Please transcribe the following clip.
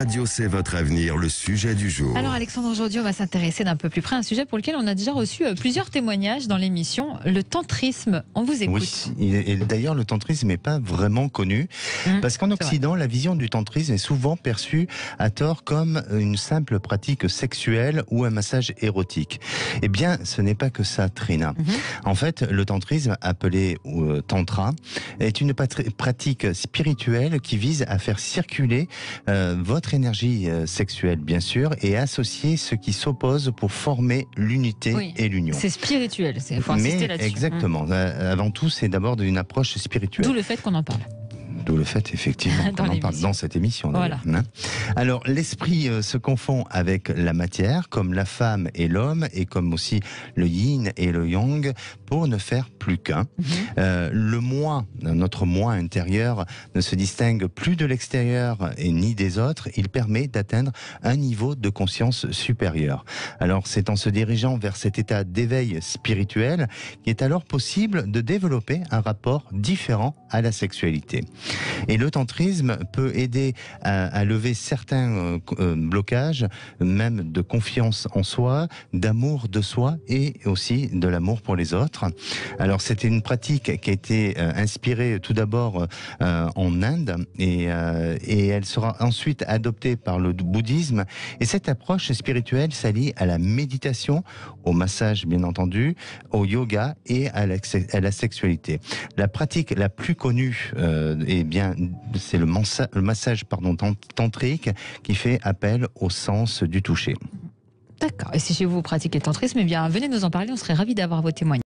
Radio, c'est votre avenir, le sujet du jour. Alors Alexandre, aujourd'hui on va s'intéresser d'un peu plus près à un sujet pour lequel on a déjà reçu plusieurs témoignages dans l'émission, le tantrisme. On vous écoute. Oui, et d'ailleurs le tantrisme n'est pas vraiment connu, parce qu'en Occident, la vision du tantrisme est souvent perçue à tort comme une simple pratique sexuelle ou un massage érotique. Eh bien, ce n'est pas que ça, Trina. En fait, le tantrisme, appelé tantra, est une pratique spirituelle qui vise à faire circuler votre énergie sexuelle, bien sûr, et associer ce qui s'oppose pour former l'unité et l'union. C'est spirituel, il faut insister là-dessus. Exactement. Avant tout, c'est d'abord une approche spirituelle. D'où le fait qu'on en parle. D'où le fait, effectivement, qu'on en parle dans cette émission. Voilà. Alors, l'esprit se confond avec la matière, comme la femme et l'homme, et comme aussi le yin et le yang, pour ne faire plus qu'un. Le moi, notre moi intérieur, ne se distingue plus de l'extérieur et ni des autres. Il permet d'atteindre un niveau de conscience supérieur. Alors, c'est en se dirigeant vers cet état d'éveil spirituel qu'il est alors possible de développer un rapport différent à la sexualité. Et le tantrisme peut aider à lever certains blocages, même de confiance en soi, d'amour de soi et aussi de l'amour pour les autres. Alors c'était une pratique qui a été inspirée tout d'abord en Inde et elle sera ensuite adoptée par le bouddhisme. Et cette approche spirituelle s'allie à la méditation, au massage bien entendu, au yoga et à la sexualité. La pratique la plus connue c'est le massage tantrique qui fait appel au sens du toucher. D'accord. Et si chez vous pratiquez le tantrisme, eh bien venez nous en parler, on serait ravis d'avoir vos témoignages.